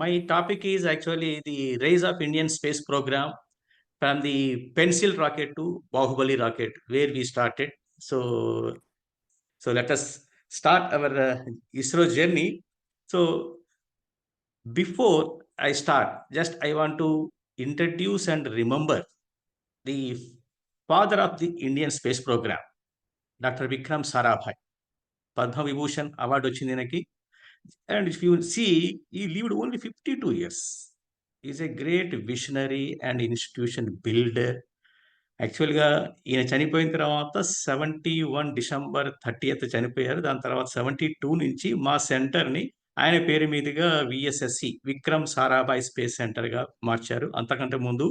My topic is actually the rise of Indian space program from the pencil rocket to Bahubali rocket, where we started. So, so let us start our ISRO journey. So, before I start, just I want to introduce and remember the father of the Indian space program, Dr. Vikram Sarabhai. Padma Vibhushan award వచ్చింది ఈయనకి. And if you see, he lived only 52 years. He's a great visionary and institution builder. యాక్చువల్‌గా ఈయన చనిపోయిన తర్వాత 71 December 30థ్ చనిపోయారు. దాని తర్వాత 72 నుంచి మా సెంటర్‌ని ఆయన పేరు మీదుగా వీఎస్ఎస్‌సి విక్రమ్ సారాభాయ్ స్పేస్ సెంటర్‌గా మార్చారు. అంతకంటే ముందు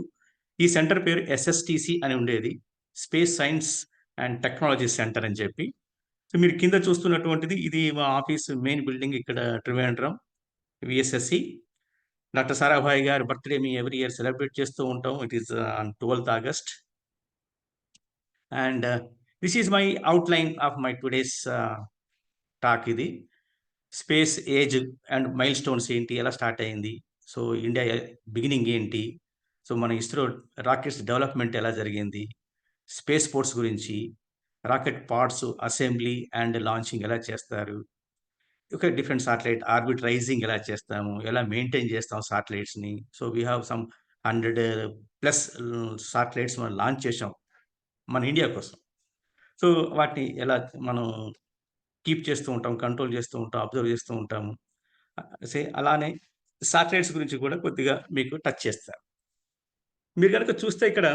ఈ సెంటర్ పేరు ఎస్ఎస్‌టిసి అని ఉండేది. Space science and technology centre అని చెప్పి. సో మీరు కింద చూస్తున్నటువంటిది ఇది మా ఆఫీస్ మెయిన్ బిల్డింగ్ ఇక్కడ ట్రివేండ్రం విఎస్ఎస్సి. డాక్టర్ సారాభాయ్ గారి బర్త్డే మేము ఎవ్రీ ఇయర్ సెలబ్రేట్ చేస్తూ ఉంటాం. It is on 12th August. And this is my outline of my today's talk. ఇది space age and milestones ఏంటి, ఎలా స్టార్ట్ అయింది, సో ఇండియా బిగినింగ్ ఏంటి, సో మన ఇస్రో రాకెట్స్ డెవలప్మెంట్ ఎలా జరిగింది, స్పేస్ స్పోర్ట్స్ గురించి, rocket parts assembly and launching ఎలా చేస్తారు, ఒక డిఫరెంట్ సాటిలైట్ ఆర్బిట్ రైజింగ్ ఎలా చేస్తాము, ఎలా మెయింటైన్ చేస్తాం సాటిలైట్స్ని. So we have some 100+ satellites మనం లాంచ్ చేసాం మన ఇండియా కోసం. సో వాటిని ఎలా మనం కీప్ చేస్తూ ఉంటాం, కంట్రోల్ చేస్తూ ఉంటాం, అబ్జర్వ్ చేస్తూ ఉంటాము. అలానే సాటిలైట్స్ గురించి కూడా కొద్దిగా మీకు టచ్ చేస్తారు. మీరు కనుక చూస్తే ఇక్కడ,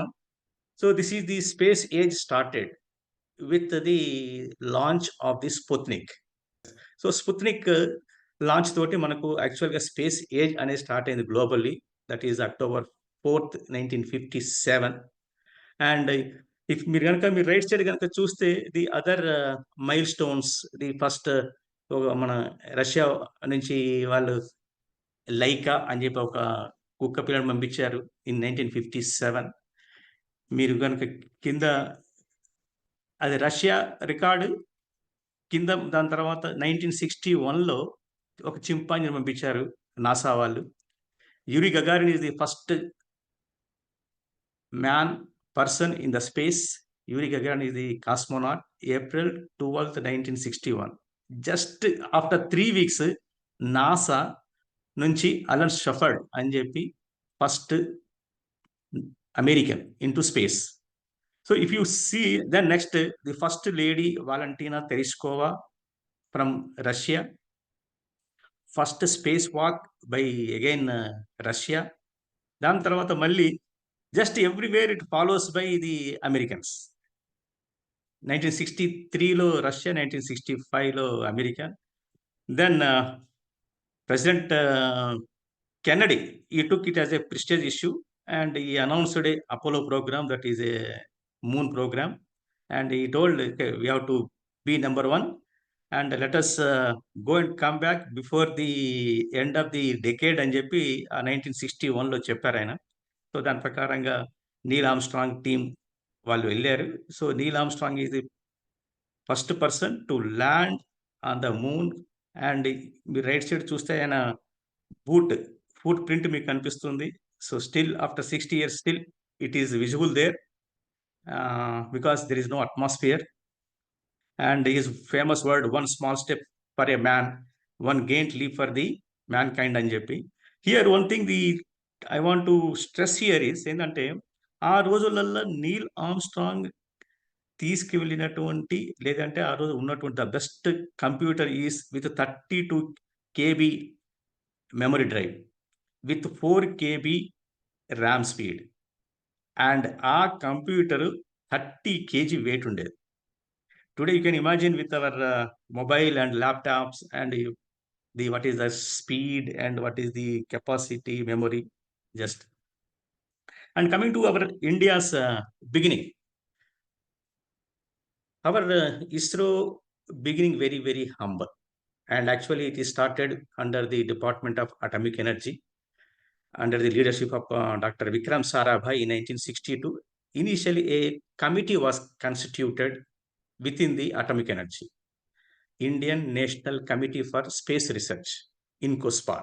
so this is the space age started with the launch of the Sputnik. So Sputnik launch తోటి మనకు యాక్చువల్‌గా స్పేస్ ఏజ్ అనేది స్టార్ట్ అయింది globally. That is October 4th, 1957. And if మీరు రైట్ సైడ్ గనుక చూస్తే the other mile stones, the first మన Russia నుంచి వాళ్ళు లైకా అని చెప్పి ఒక కుక్క పిల్లని పంపించారు ఇన్ 1957. మీరు గనుక కింద అది రష్యా రికార్డు కింద. దాని తర్వాత 1961లో ఒక చింపాంజీని పంపించారు నాసా వాళ్ళు. Yuri Gagarin is the first man person in the space. Yuri Gagarin is the cosmonaut. April 12th, 1961. Just after 3 weeks NASA నుంచి అలన్ షఫర్డ్ అని చెప్పి first American into space. So if you see then next the first lady Valentina Tereshkova from Russia. First space walk by again Russia. దాని తర్వాత మళ్ళీ just everywhere it follows by the Americans. 1963లో Russia, 1965లో America. Then president Kennedy, he took it as a prestige issue and he announced a Apollo program, that is a moon program, and he told, okay, we have to be number one and let us go and come back before the end of the decade అని చెప్పి 1961లో చెప్పారు ఆయన. So దాని ప్రకారంగా Neel Armstrong team వాళ్ళు వెళ్ళారు. So Neil Armstrong is the first person to land on the moon. And మీరు right side చూస్తే ఆయన ఫుట్ ప్రింట్ మీకు కనిపిస్తుంది. So still after 60 years still it is visible there because there is no atmosphere. And is famous word, one small step for a man, one giant leap for the mankind అని చెప్పి. Here one thing the I want to stress here is ఏంటంటే, ఆ రోజులలో Neel Armstrong తీసుకువెళ్ళినటువంటి లేదంటే ఆ రోజు ఉన్నటువంటి the best computer is with 32 KB memory drive with 4 KB RAM speed. And ఆ కంప్యూటర్ 30 kg వెయిట్ ఉండేది. Today you can imagine with our mobile and laptops and the what is the speed and what is the capacity memory just. And coming to our India's beginning, our ISRO beginning very, very humble. And actually it is started under the Department of Atomic Energy, under the leadership of Dr. Vikram Sarabhai in 1962. Initially, a committee was constituted within the atomic energy, Indian National Committee for Space Research, INCOSPAR.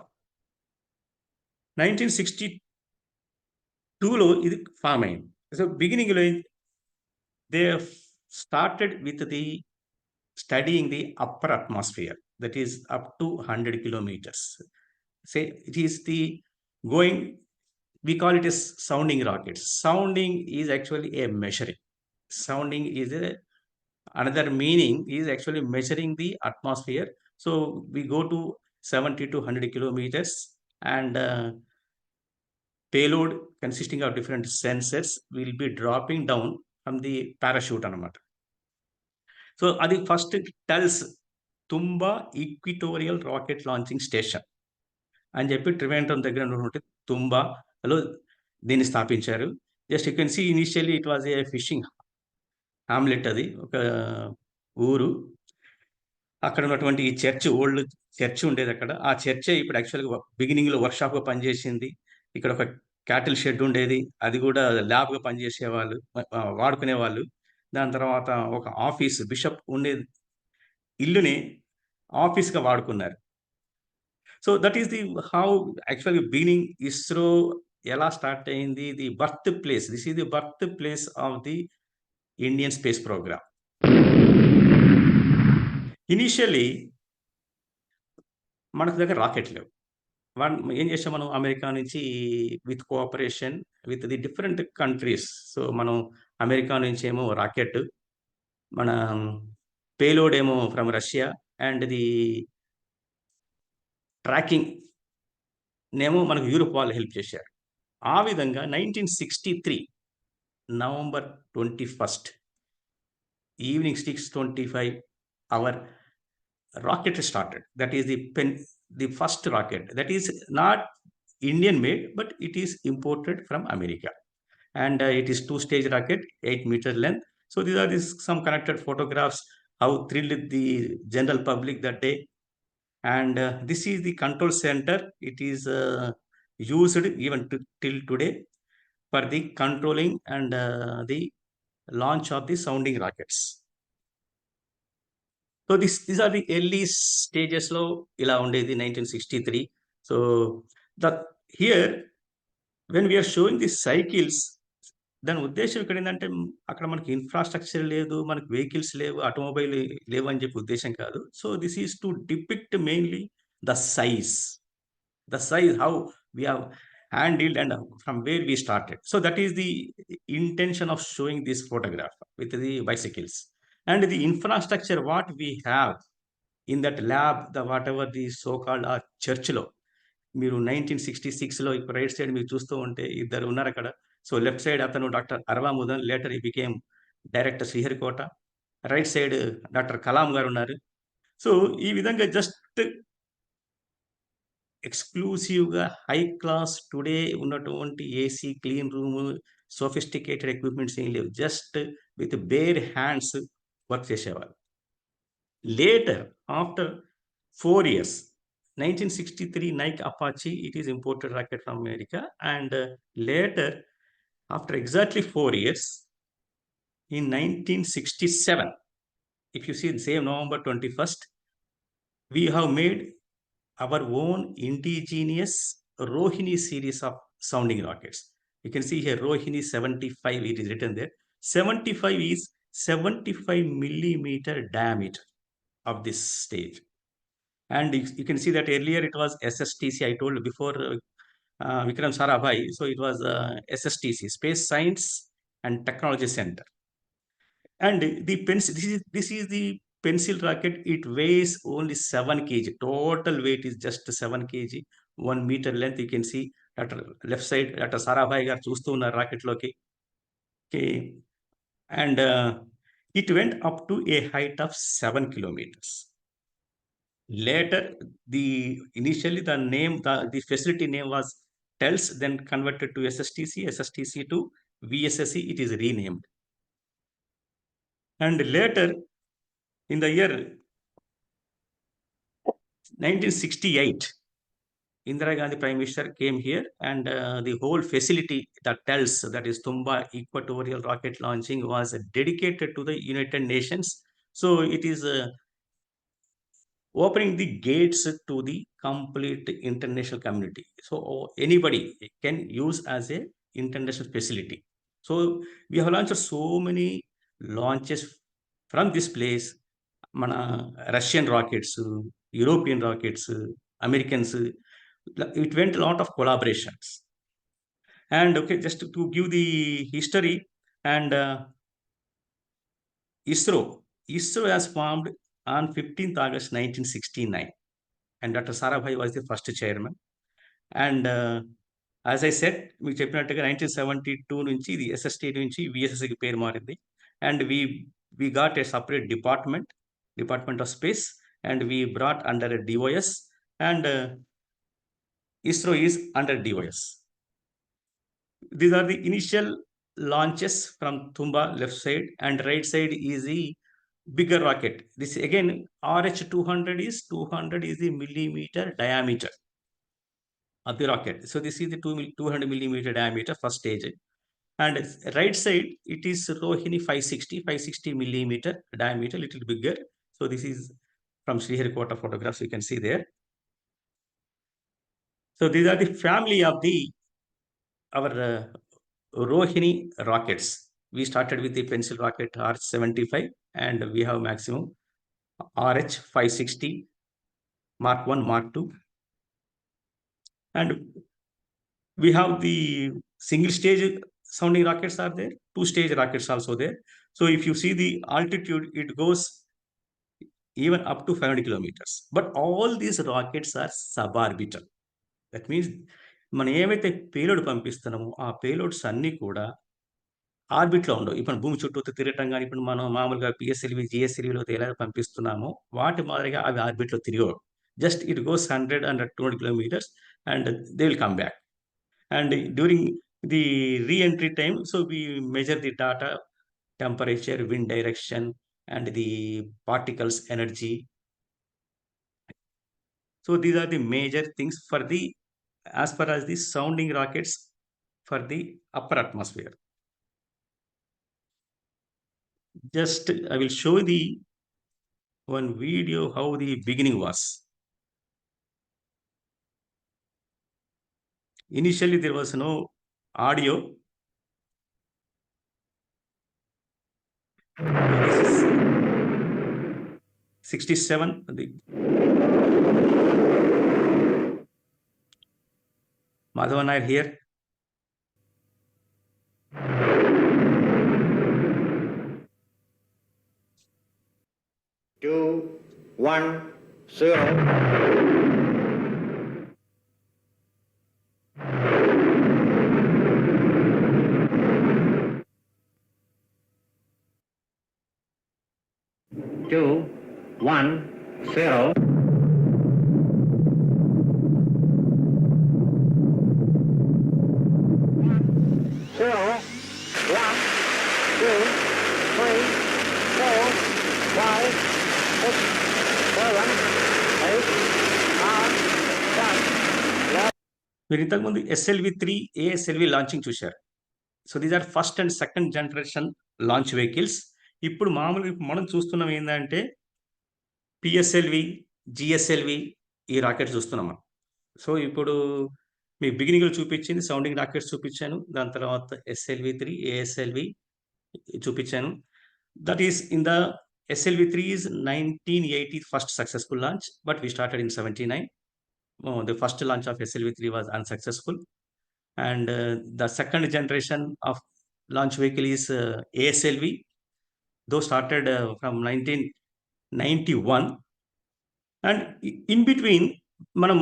1962లో ఇది form అయింది. So, బిగినింగ్‌లో they started with the studying the upper atmosphere, that is up to 100 kilometers. Say it is the going, we call it as sounding rockets. Sounding is actually a measuring. Sounding is another meaning is actually measuring the atmosphere. So we go to 70 to 100 kilometers, and payload consisting of different sensors will be dropping down from the parachute అన్నమాట. So అది first tells Thumba equatorial rocket launching station అని చెప్పి ట్రివేండ్రం దగ్గర ఉన్నటువంటి తుంబాలో దీన్ని స్థాపించారు. Just you can see initially it was a fishing hamlet, అది ఒక ఊరు. అక్కడ ఉన్నటువంటి ఈ చర్చ్, ఓల్డ్ చర్చ్ ఉండేది అక్కడ. ఆ చర్చే ఇప్పుడు యాక్చువల్‌గా బిగినింగ్‌లో వర్క్‌షాప్‌గా పనిచేసింది. ఇక్కడ ఒక క్యాటిల్ షెడ్ ఉండేది. అది కూడా ల్యాబ్‌గా పనిచేసేవాళ్ళు, వాడుకునేవాళ్ళు. దాని తర్వాత ఒక ఆఫీస్, బిషప్ ఉండే ఇల్లుని ఆఫీస్‌గా వాడుకున్నారు. So that is the how యాక్చువల్‌గా బిగినింగ్ ఇస్రో ఎలా స్టార్ట్ అయింది. The birth place, this is the birth place of the Indian space program. Initially మన దగ్గర రాకెట్ లేవు. ఏం చేసాం మనం, అమెరికా నుంచి with cooperation with the different countries. So మనం అమెరికా నుంచేమో రాకెట్, మన పేలోడ్ ఏమో from Russia, and the tracking నేమో మనకు యూరోప్ వాళ్ళు హెల్ప్ చేశారు. ఆ విధంగా 1963 November 21 evening 6:25 hour rocket started. That is the first rocket. That is not Indian made, but it is imported from America. And it is two-stage rocket, 8-meter length. So these are some connected photographs, how thrilled the general public that day. And this is the control center. It is used even till today for the controlling and the launch of the sounding rockets. So these are the early స్టేజెస్‌లో ఇలా ఉండేది 1963. So that here when we are showing the cycles, దాని ఉద్దేశ్యం ఇక్కడ ఏందంటే, అక్కడ మనకి infrastructure లేదు, మనకు వెహికల్స్ లేవు, ఆటోమొబైల్ లేవు అని చెప్పి ఉద్దేశ్యం కాదు. So this is to depict mainly the size. The size, how we have handled and from where we started. So that is the intention of showing this photograph with the bicycles and the infrastructure what we have in that lab, the whatever the so-called church లో. మీరు 1966లో ఇప్పుడు right side మీరు చూస్తూ ఉంటే ఇద్దరు ఉన్నారు అక్కడ. So left side అతను డాక్టర్ అర్వాముదన్, లేటర్ ఈ became director Sriharikota. Right side doctor Kalam garu ఉన్నారు. సో ఈ విధంగా జస్ట్ ఎక్స్‌క్లూసివ్‌గా హై క్లాస్ టుడే ఉన్నటువంటి AC, clean room, sophisticated equipments ఏం లేవు. Just with bare hands work చేసేవాళ్ళు. Later after 4 years, 1963 Nike Apache, it is imported rocket from America, and later after exactly 4 years, in 1967, if you see the same November 21st, we have made our own indigenous Rohini series of sounding rockets. You can see here Rohini 75, it is written there. 75 is 75 millimeter diameter of this stage. And you can see that earlier it was SSTC, I told before Vikram Sarabhai. So it was SSTC, Space Science and Technology Center. And the pencil, this is the pencil rocket. It weighs only 7 kg. Total weight is just 7 kg, 1 meter length. You can see at left side at Sarabhai garu chustu unna rocket loki. Okay. And it went up to a height of 7 kilometers. Later, initially the name, the facility name was TELS, then converted to SSTC to VSSC, it is renamed. And later, in the year 1968, Indira Gandhi Prime Minister came here, and the whole facility, that tells, that is Tumba Equatorial Rocket Launching, was dedicated to the United Nations. So it is opening the gates to the complete international community. So anybody can use as a international facility. So we have launched so many launches from this place. Mana Russian rockets, European rockets, Americans, it went a lot of collaborations. And okay, just to give the history, and ISRO has formed on 15th August 1969, and Dr. Sarabhai was the first chairman. And as I said, మీకు చెప్పినట్టుగా 1972 నుంచి ఇది SST నుంచి VSSకి పేరు మారింది. And we got a separate department of space, and we brought under a DOS, and ISRO is under DOS. These are the initial launches from Tumba left side, and right side is the bigger rocket. This again RH200 is 200 is the millimeter diameter of the rocket. So this is the 200 millimeter diameter first stage. And right side, it is Rohini 560 millimeter diameter, little bigger. So this is from Sriharikota photographs you can see there. So these are the family of our Rohini rockets. We started with the pencil rocket RH-75, and we have maximum RH-560, Mark 1, Mark 2. And we have the single stage sounding rockets are there, two-stage rockets also there. So if you see the altitude, it goes even up to 500 kilometers. But all these rockets are suborbital. That means మనం ఏవైతే payload పంపిస్తున్నామో ఆ payloads అన్నీ కూడా ఆర్బిట్లో ఉండవు. ఇప్పుడు భూమి చుట్టూ తిరగటం కానీ, ఇప్పుడు మనం మామూలుగా పిఎస్ఎల్వి, జిఎస్ఎల్విలో ఎలా పంపిస్తున్నామో వాటి మాదిరిగా అవి ఆర్బిట్లో తిరగవు. Just it goes 100 and 200 kilometers, and they will come back. And during the re-entry time, so we measure the data, temperature, wind direction, and the particles energy. So these are the major things for the, as far as the sounding rockets for the upper atmosphere. Just I will show the one video how the beginning was. Initially there was no audio. This is 67. The Madhavan are here. Two, one, zero. Two, one, zero. Zero, one, two, three, four, five, six, seven, eight, nine, 10, 11. మీరు ఇంతకుముందు SLV-3, ASLV లాంచింగ్ చూశారు. So these are first and second generation launch vehicles. ఇప్పుడు మామూలుగా మనం చూస్తున్నాం ఏంటంటే PSLV, GSLV ఈ రాకెట్స్ చూస్తున్నాం మనం. సో ఇప్పుడు మీ బిగినింగ్లో చూపించింది సౌండింగ్ రాకెట్స్ చూపించాను. దాని తర్వాత SLV-3, ASLV చూపించాను. That is in the SLV-3 is 1980 first successful launch, but we started in 79. The first launch of SLV-3 was unsuccessful, and the second generation of launch vehicle is ASLV. Those started from 1991, and in between మనం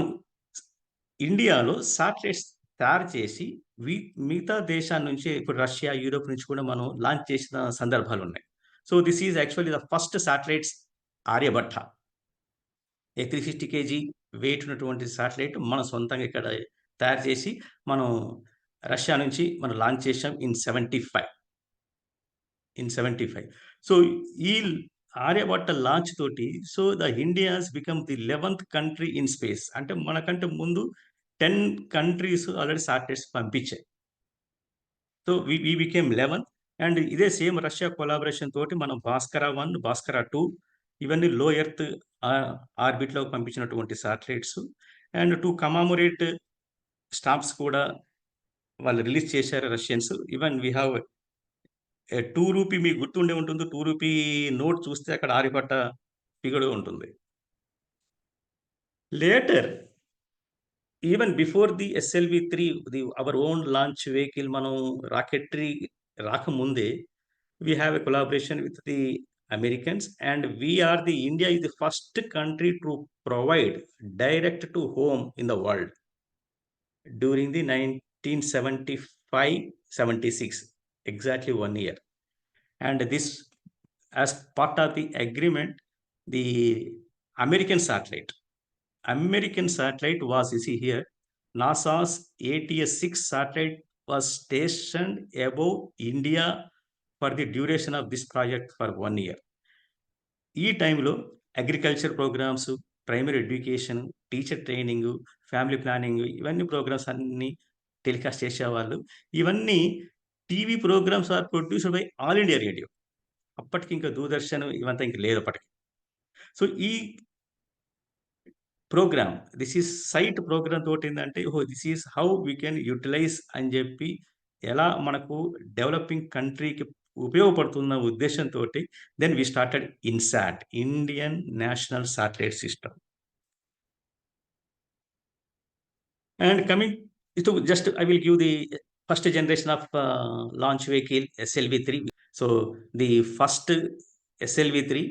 ఇండియాలో satellites తయారు చేసి మిగతా దేశాల నుంచి, ఇప్పుడు Russia, Europe నుంచి కూడా మనం లాంచ్ చేసిన సందర్భాలు ఉన్నాయి. So this is actually the first satellites Aryabhata. A 350 kg weight ఉన్నటువంటి శాటిలైట్ మనం సొంతంగా ఇక్కడ తయారు చేసి మనం రష్యా నుంచి మనం లాంచ్ చేసాం ఇన్ 75. సో ఈ ఆర్యభట్ట లాంచ్ తోటి, so the India's become the 11th country in space. అంటే మనకంటే ముందు 10 కంట్రీస్ ఆల్రెడీ శాటిలైట్స్ పంపించాయి. So we became 11th. And ఇదే సేమ్ రష్యా కొలాబరేషన్ తోటి మనం భాస్కర 1, భాస్కర 2 ఇవన్నీ లో ఎర్త్ ఆర్బిట్‌లో పంపించినటువంటి satellites. And to commemorate stamps కూడా వాళ్ళు రిలీజ్ చేశారు Russians. Even we have a 2 rupee మీకు గుర్తుండే ఉంటుంది. 2 రూపీ నోట్ చూస్తే అక్కడ ఆర్యభట్ట ఫిగర్ ఉంటుంది. Later even before the SLV three our own launch vehicle మనం రాకెట్రీ రాకముందే we have a collaboration with the Americans, and we are the India is the first country to provide direct to home in the world during the 1975-76, exactly 1 year. And this, as part of the agreement, the American satellite, was, you see here, NASA's ATS-6 satellite was stationed above India for the duration of this project for 1 year. ఈ టైంలో agriculture programmes, primary education, teacher training, family planning, ఇవన్నీ programmes అన్నీ telecast చేసేవాళ్ళు. ఇవన్నీ TV programmes are produced by All India Radio. అప్పటికి ఇంకా దూరదర్శన్ ఇవంతా ఇంక లేదు అప్పటికి. సో, ఈ programme, this is SITE programme తోటేందంటే, ఓహో! This is how we can utilise అని జెప్పి, ఎలా మనకు డెవలపింగ్ కంట్రీకి ఉపయోగపడుతున్న ఉద్దేశంతోటి, then we started INSAT, Indian National Satellite System. And coming to, just I will give the first generation of launch vehicle SLV-3. So the first SLV-3.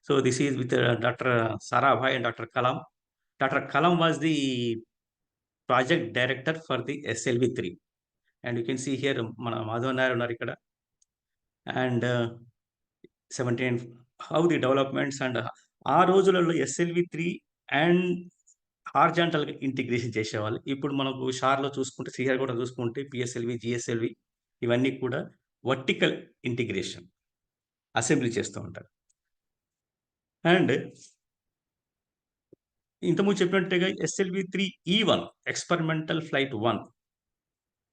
So this is with Dr. Sarabhai and Dr. Kalam. Dr. Kalam was the project director for the SLV-3. And you can see here, మన మాధవ నాయర్ ఉన్నారు ఇక్కడ. And 17 how the developments and ఆ రోజులలో SLV-3 and హార్జాంటల్‌గా integration చేసేవాళ్ళు. ఇప్పుడు మనకు షార్‌లో చూసుకుంటే, శ్రీహరికోటలో చూసుకుంటే పిఎస్ఎల్‌వి, జిఎస్ఎల్‌వి ఇవన్నీ కూడా వర్టికల్ ఇంటిగ్రేషన్ అసెంబ్లీ చేస్తూ ఉంటారు. అండ్ ఇంతకుముందు చెప్పినట్టుగా ఎస్ఎల్‌వి-3 E1 ఎక్స్పెరిమెంటల్ ఫ్లైట్ 1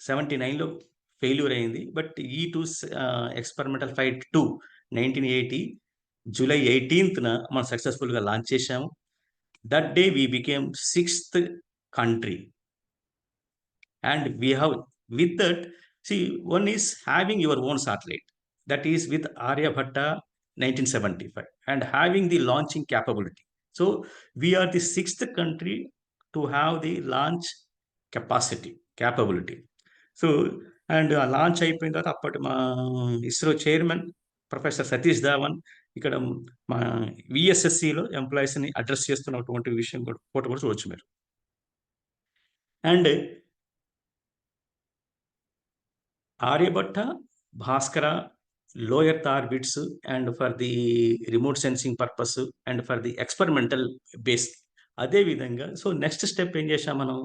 79లో ఫెయిల్యూర్ అయింది. But E2 experimental flight 2 1980 July 18న మనం సక్సెస్‌ఫుల్‌గా లాంచ్ చేశాము. That day we became 6th country, and we have, with that, see, one is having your own satellite, that is with Aryabhatta 1975, and having the launching capability. So we are the 6th country to have the launch capability. So, and launch అయిపోయిన తర్వాత అప్పటి మా ISRO chairman professor Satish Dhawan ఇక్కడ మా విఎస్ఎస్సిలో ఎంప్లాయీస్ని address చేస్తున్నటువంటి విషయం కూడా ఫోటో కూడా చూడొచ్చు మీరు. And Aryabhata, Bhaskara, low earth orbits, and for the remote sensing purpose, and for the experimental base. అదేవిధంగా సో నెక్స్ట్ స్టెప్ ఏం చేశాం మనం,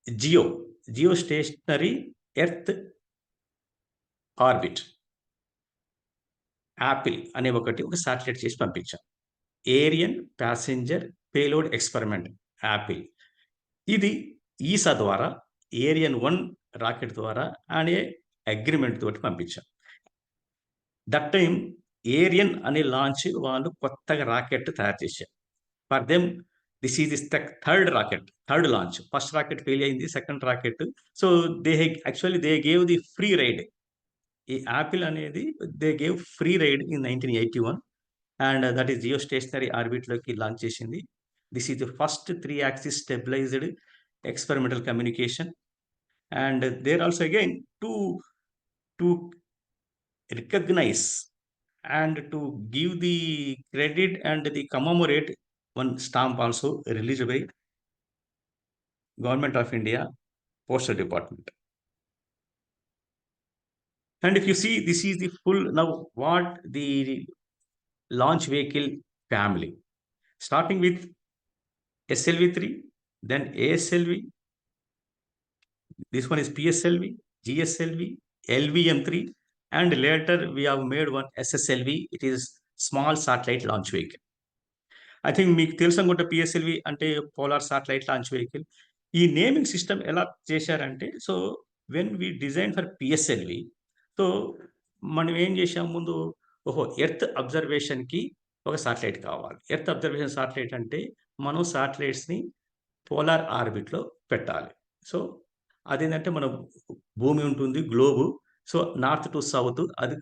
geostationary earth orbit Apple అనే ఒక శాటిలైట్ చేసి పంపించాం. Ariane passenger payload experiment Apple. ఇది ఈసా ద్వారా ఏరియన్ 1 రాకెట్ ద్వారా అనే అగ్రిమెంట్ తోటి పంపించాం. దట్ టైం ఏరియన్ అనే లాంచ్ వాళ్ళు కొత్తగా రాకెట్ తయారు చేశారు. For them this is third launch. First rocket fail అయింది, second rocket. So they gave the free ride. ఈ యాపిల్ అనేది they gave free ride in 1981, and that is geostationary ఆర్బిట్లోకి launch చేసింది. This is the first 3 axis stabilised experimental communication. And there also again to recognise and to give the credit and the commemorate one stamp also released by Government of India Postal Department. And if you see, this is the full now what the launch vehicle family, starting with SLV-3, then ASLV, this one is PSLV, GSLV, LVM-3, and later we have made one SSLV. It is small satellite launch vehicle. I think మీకు తెలుసు అనుకుంటే PSLV అంటే polar satellite launch vehicle. ఈ naming system ఎలా చేశారంటే, so when we design for PSLV, so మనం ఏం చేసాం ముందు, ఓహో ఎర్త్ అబ్జర్వేషన్కి ఒక శాటిలైట్ కావాలి. ఎర్త్ అబ్జర్వేషన్ శాటిలైట్ అంటే మనం శాటిలైట్స్‌ని పోలార్ ఆర్బిట్‌లో పెట్టాలి. సో, అదేంటంటే మన భూమి ఉంటుంది globe. So, north to south అది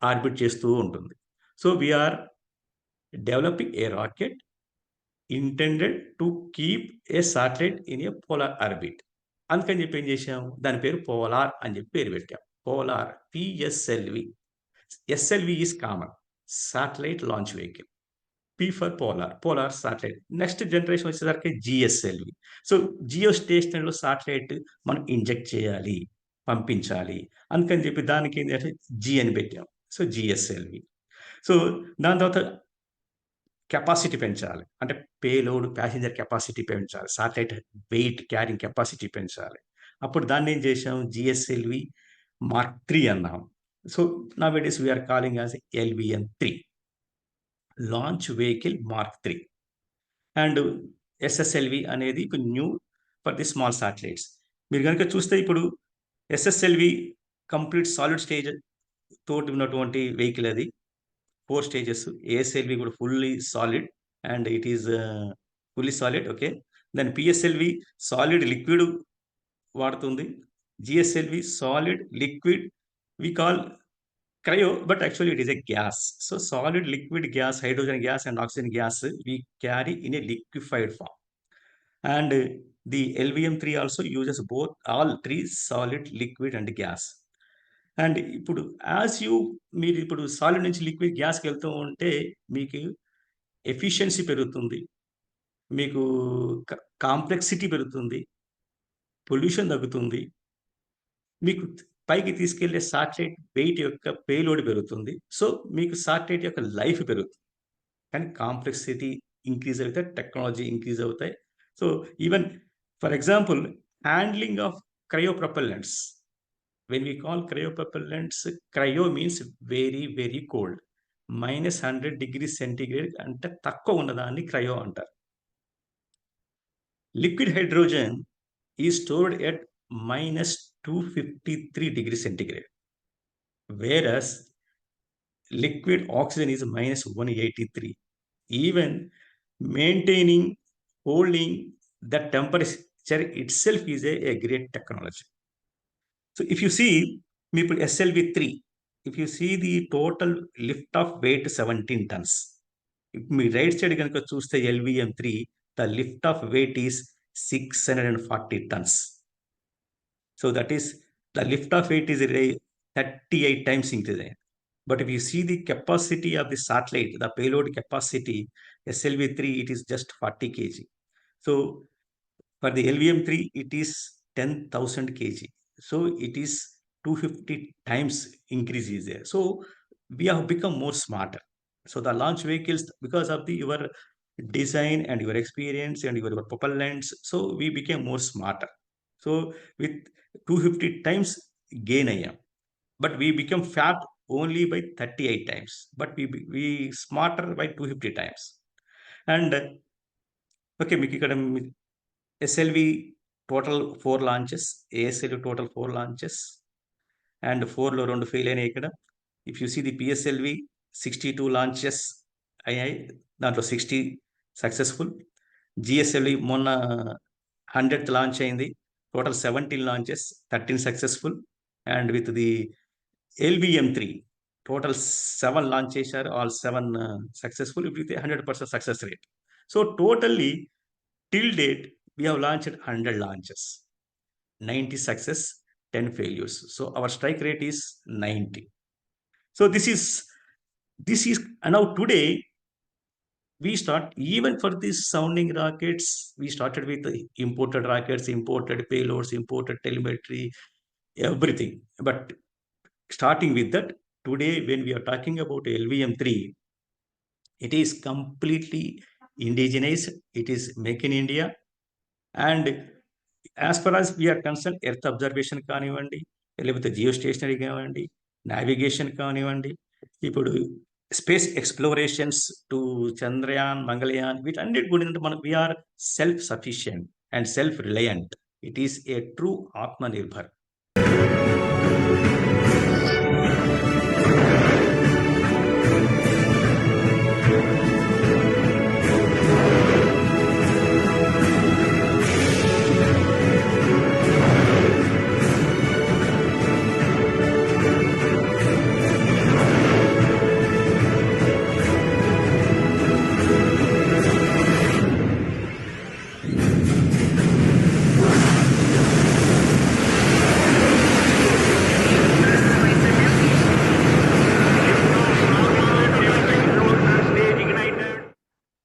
ఆర్బిట్ చేస్తూ ఉంటుంది. So, we are developing a rocket intended to keep a satellite in a polar orbit. అందుకని చెప్పి ఏం చేశాం, దాని పేరు పోలార్ అని చెప్పి పేరు పెట్టాం. Polar PSLV. SLV is common satellite launch vehicle. P for polar, polar satellite. Next generation వచ్చేసరికి జిఎస్ఎల్వి. సో జియో స్టేషనరీలో సాటిలైట్ మనం ఇంజెక్ట్ చేయాలి, పంపించాలి. అందుకని చెప్పి దానికి ఏంటంటే జి అని పెట్టాం. So GSLV. సో దాని తర్వాత కెపాసిటీ పెంచాలి. అంటే పేలోడ్ ప్యాసింజర్ కెపాసిటీ పెంచాలి. సాటిలైట్ వెయిట్ క్యారింగ్ కెపాసిటీ పెంచాలి. అప్పుడు దాన్నేం చేశాం, జిఎస్ఎల్వి మార్క్ 3 అన్నాం. So nowadays we are calling as LVM three launch vehicle mark 3 and SSLV అనేది ఒక new for the small satellites. మీరు గనుక చూస్తే ఇప్పుడు ఎస్ఎస్ఎల్వి కంప్లీట్ సాలిడ్ స్టేజ్ తోటి ఉన్నటువంటి వెహికల్ అది. 4 స్టేజెస్. ఏఎస్ఎల్వి కూడా fully solid and it is fully solid. Okay. Then PSLV solid liquid వాడుతుంది. GSLV solid liquid we call cryo, but actually it is a gas. So solid, liquid, gas, hydrogen gas and oxygen gas we carry in a liquefied form. And the LVM-3 also uses both all three solid, liquid and gas. And ఇప్పుడు మీరు ఇప్పుడు solid నుంచి liquid గ్యాస్కి వెళ్తూ ఉంటే మీకు efficiency పెరుగుతుంది, మీకు complexity పెరుగుతుంది, పొల్యూషన్ తగ్గుతుంది, మీకు పైకి తీసుకెళ్లే సాటిలైట్ వెయిట్ యొక్క పేలోడ్ పెరుగుతుంది. సో మీకు సాటిలైట్ యొక్క లైఫ్ పెరుగుతుంది. కానీ కాంప్లెక్సిటీ ఇంక్రీజ్ అవుతాయి, టెక్నాలజీ ఇంక్రీజ్ అవుతాయి. So even for example handling of cryo propellants. When we call cryo propellants, cryo means very very cold. -100°C అంటే తక్కువ ఉన్నదాన్ని క్రయో అంటారు. Liquid hydrogen is stored at -253°C, whereas liquid oxygen is -183. Even maintaining, holding the temperature itself is a great technology. So if you see SLV3, if you see the total lift of weight 17 tons. If me right side ganaka chuste LVM3, the lift of weight is 640 tons. So that is the lift of weight is 38 times increased. But if you see the capacity of the satellite, the payload capacity, SLV3, it is just 40 kg. So for the LVM3, it is 10,000 kg. So it is 250 times increase is there. So we have become more smarter. So the launch vehicles, because of your design and your experience and your propellants, so we became more smarter. So with 250 times gain I am, but we become fat only by 38 times, but we smarter by 250 times. And okay, మీకు ఇక్కడ SLV total 4 launches, ASLV total 4 launches, and 4లో 2 fail అయినాయి ఇక్కడ. If you see the PSLV 62 launches అయ్యాయి, దాంట్లో 60 successful. GSLV మొన్న 100th launch అయింది, total 17 launches, 13 successful. And with the LVM3 total 7 launch చేశారు, all 7 successful with a 100% success rate. So totally till date we have launched 100 launches, 90 success, 10 failures. So our strike rate is 90. So this is now today we start, even for these sounding rockets, we started with imported rockets, imported payloads, imported telemetry, everything. But starting with that, today when we are talking about LVM3, it is completely indigenous, it is make in India. And as far as we are concerned, earth observation కానివ్వండి, లేకపోతే Jio stationery కానివ్వండి, navigation కానివ్వండి, ఇప్పుడు space explorations to Chandrayaan, Mangalyaan, వీటన్నిటి గురించి మనం we are self sufficient and self reliant. It is a true Atmanirbhar.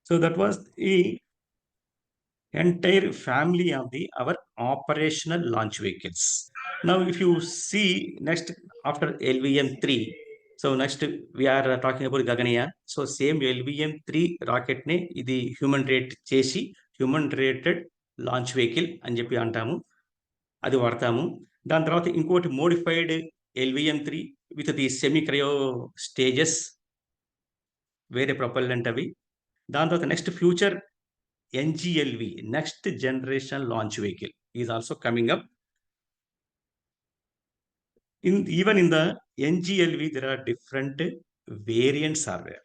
So that was the entire family of the our operational launch vehicles. Now if you see next after LVM-3, so next we are talking about Gaganyaan. So same LVM-3 rocket ని ఇది human rate చేసి human rated launch vehicle అని చెప్పి అంటాము. అది వాడతాము. దాని తర్వాత ఇంకోటి modified LVM-3 with the semi cryo stages, వేరే ప్రొపల్లెంట్ అవి. దాని తర్వాత next future NGLV, next generation launch vehicle, is also coming up. Even in the NGLV, there are different variants are there.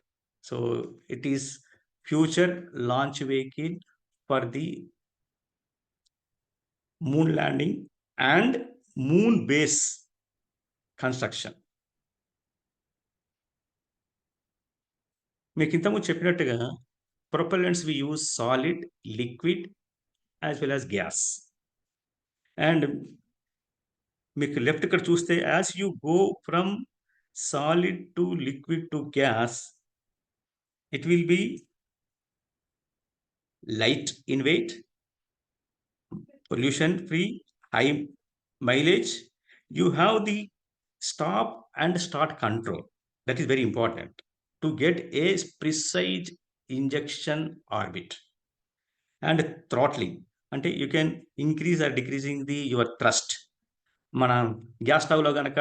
So it is future launch vehicle for the moon landing and moon base construction. మీకు ఇంతకుముందు చెప్పినట్టుగా propellants we use solid, liquid as well as gas. And మీకు left ఇక్కడ చూస్తే as you go from solid to liquid to gas, it will be light in weight, pollution free, high mileage. You have the stop and start control. That is very important to get a precise injection orbit. And throttling, అంటే you can increase or decreasing the your thrust. మన gas స్టవ్‌లో గనక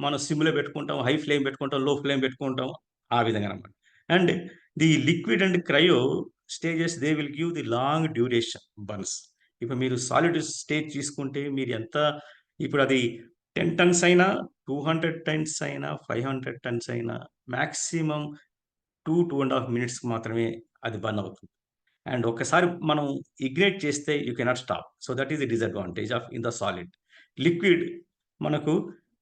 మనం సిమ్‌లో పెట్టుకుంటాం, high flame పెట్టుకుంటాం, లో flame పెట్టుకుంటాం. ఆ విధంగా అన్నమాట. And the liquid and cryo stages they will give the long duration burns. ఇప్పుడు మీరు సాలిడ్ స్టేజ్ తీసుకుంటే మీరు ఎంత ఇప్పుడు అది 10 టన్స్ అయినా, 200 టన్స్ అయినా, 500 టన్స్ అయినా మాక్సిమం 2.5 మినిట్స్‌కి మాత్రమే అది బర్న్ అవుతుంది. అండ్ ఒక్కసారి మనం ఇగ్నైట్ చేస్తే you cannot stop. So that is the disadvantage of in the solid. Liquid మనకు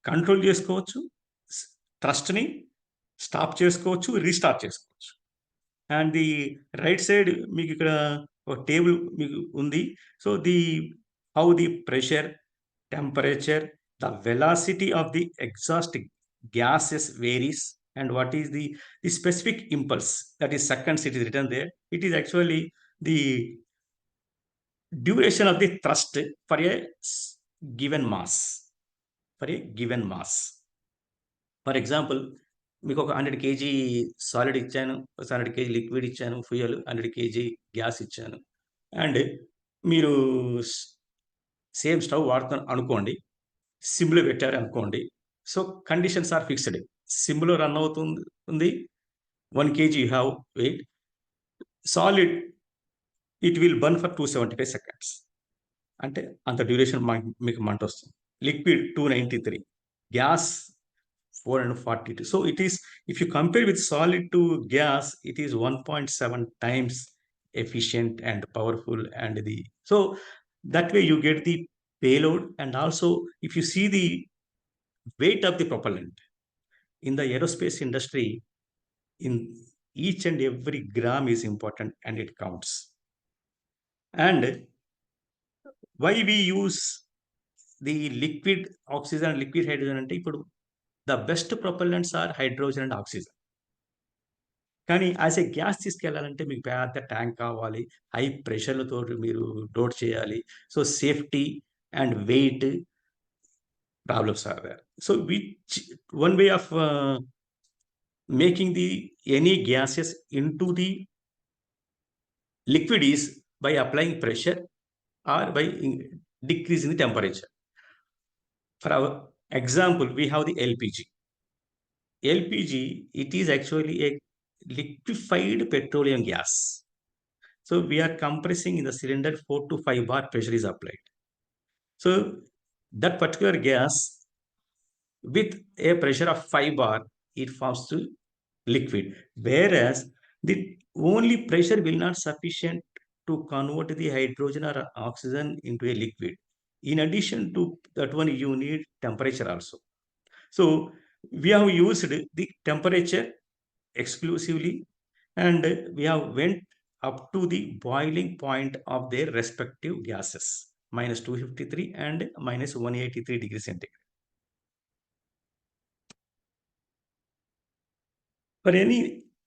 కంట్రోల్ చేసుకోవచ్చు, థ్రస్ట్‌ని స్టాప్ చేసుకోవచ్చు, రీస్టార్ట్ చేసుకోవచ్చు. అండ్ ది రైట్ సైడ్ మీకు ఇక్కడ ఒక టేబుల్ మీకు ఉంది. So how the pressure, temperature, the velocity of the exhaust gases varies, and what is the specific impulse, that is seconds, it is written there. It is actually the duration of the thrust for a given mass, for a given mass. For example మీకు ఒక 100 KG solid ఇచ్చాను, 100 KG liquid ఇచ్చాను, fuel 100 KG gas ఇచ్చాను. And మీరు same stove వాడుతాను అనుకోండి, సిమ్‌లో పెట్టారు అనుకోండి. So conditions are fixed. సిమ్‌లో రన్ అవుతుంది 1 KG you have weight. Solid it will burn for 275 seconds. అంటే అంత డ్యూరేషన్ మీకు మంటొస్తుంది. Liquid 293, gas 442. So it is, if you compare with solid to gas, it is 1.7 times efficient and powerful. And so that way you get the payload. And also if you see the weight of the propellant in the aerospace industry, in each and every gram is important and it counts. And why we use the liquid oxygen, liquid hydrogen అంటే ఇప్పుడు the best propellants are hydrogen and oxygen. కానీ as a gas తీసుకెళ్ళాలంటే మీకు పెద్ద tank కావాలి, high ప్రెషర్‌లతో మీరు load చేయాలి. So safety and weight problems are there. So which one way of making the any gases into the liquid is by applying pressure or by decreasing the temperature. For our example, we have the LPG. LPG, it is actually a liquefied petroleum gas. So we are compressing in the cylinder, 4 to 5 bar pressure is applied. So that particular gas with a pressure of 5 bar, it forms to liquid. Whereas the only pressure will not sufficient to convert the hydrogen or oxygen into a liquid. In addition to that one, you need temperature also. So we have used the temperature exclusively, and we have went up to the boiling point of their respective gases, minus 253 and minus 183 degrees centigrade. For any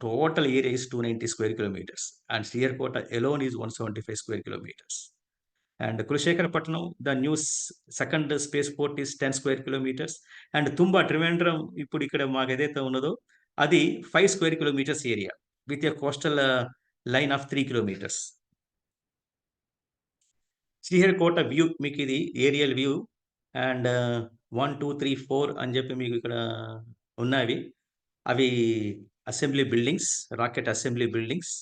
Total area is 290 square kilometers, and Sriharkota alone is 175 square kilometers. And Kulshekarapatnam, the new second spaceport is 10 square kilometers. And Tumba, Trivandrum, ఇప్పుడు ఇక్కడ మాకు ఏదైతే ఉన్నదో అది 5 square kilometers area with a coastal line of 3 kilometers. Sriharikota view మీకు ఇది aerial view. And 1 2 3 4 అని చెప్పి మీకు ఇక్కడ ఉన్నవి. అవి assembly buildings, rocket assembly buildings.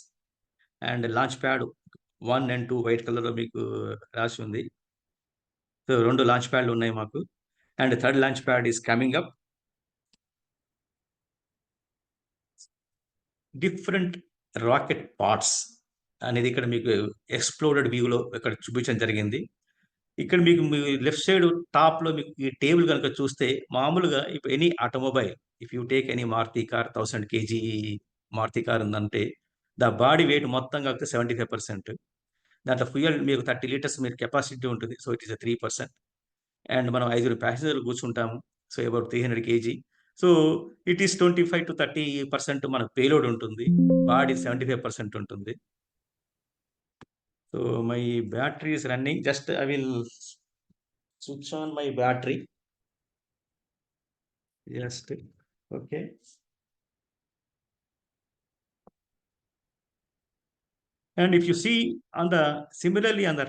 And launch pad 1 and 2 white కలర్లో మీకు రాసి ఉంది. సో 2 లాంచ్ ప్యాడ్లు ఉన్నాయి మాకు. And third launch pad is coming up. Different rocket parts అనేది ఇక్కడ మీకు ఎక్స్ప్లోర్డ్ వ్యూలో ఇక్కడ చూపించడం జరిగింది. ఇక్కడ మీకు లెఫ్ట్ సైడ్ టాప్ లో మీకు ఈ టేబుల్ కనుక చూస్తే మామూలుగా ఇప్పుడు any automobile, if you take any Maruti car 1000 kg Maruti car ఉందంటే ద బాడీ వెయిట్ మొత్తం కలిపితే 75%. దాంట్లో ఫ్యూయల్ మీకు 30 లీటర్స్ మీరు కెపాసిటీ ఉంటుంది. So it is 3%. అండ్ మనం 5 ప్యాసింజర్లు కూర్చుంటాము. So about 300 kg. So it is 25 to 30% మనకు పేలోడ్ ఉంటుంది. బాడీ 75% ఉంటుంది. So my battery is running. Just I will switch on my battery. Just okay. And if you see on the similarly on the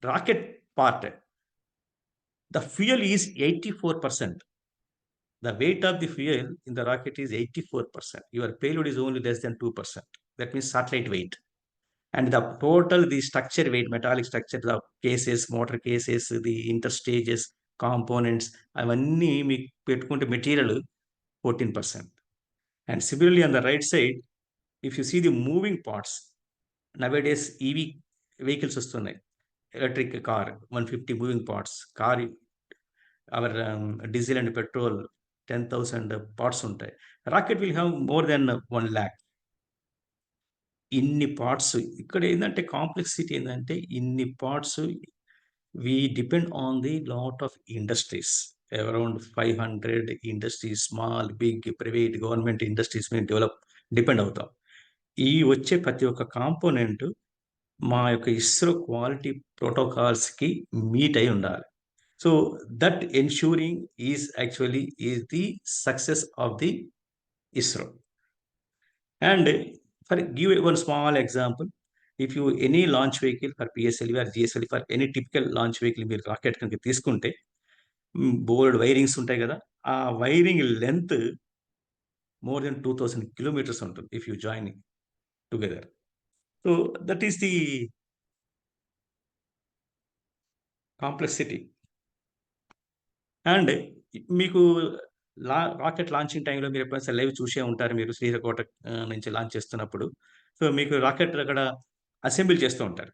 rocket part, the fuel is 84%. The weight of the fuel in the rocket is 84%. Your payload is only less than 2%. That means satellite weight. And the total, the structure weight, metallic structure, the cases, motor cases, the interstages, components, అవన్నీ మీకు పెట్టుకుంటే material 14%. And similarly on the right side, if you see the moving parts, nowadays EV vehicles వస్తున్నాయి. Electric car 150 moving parts, car or diesel and petrol 10,000 parts ఉంటాయి. Rocket will have more than 1 lakh. ఇన్ని parts ఇక్కడ ఏంటంటే complexity ఏంటంటే ఇన్ని parts we depend on the lot of industries, around 500 industries, small, big, private, government industries మేము depend అవుతాం. ఈ వచ్చే ప్రతి ఒక్క కాంపోనెంట్ మా యొక్క ఇస్రో క్వాలిటీ ప్రోటోకాల్స్కి మీట్ అయి ఉండాలి. So that ensuring is actually is the success of the ISRO. And for give one small example, if you any launch vehicle for PSLV or GSLV, for any typical launch vehicle మీరు rocket కనుక తీసుకుంటే board wirings ఉంటాయి కదా, ఆ wiring length more than 2000 kilometers ఉంటుంది if you join together. So that is the complexity. And మీకు rocket launching టైంలో మీరు ఎప్పుడైనా లైవ్ చూసే ఉంటారు మీరు శ్రీహరికోట నుంచి లాంచ్ చేస్తున్నప్పుడు. సో మీకు రాకెట్ అక్కడ అసెంబ్లీ చేస్తూ ఉంటారు.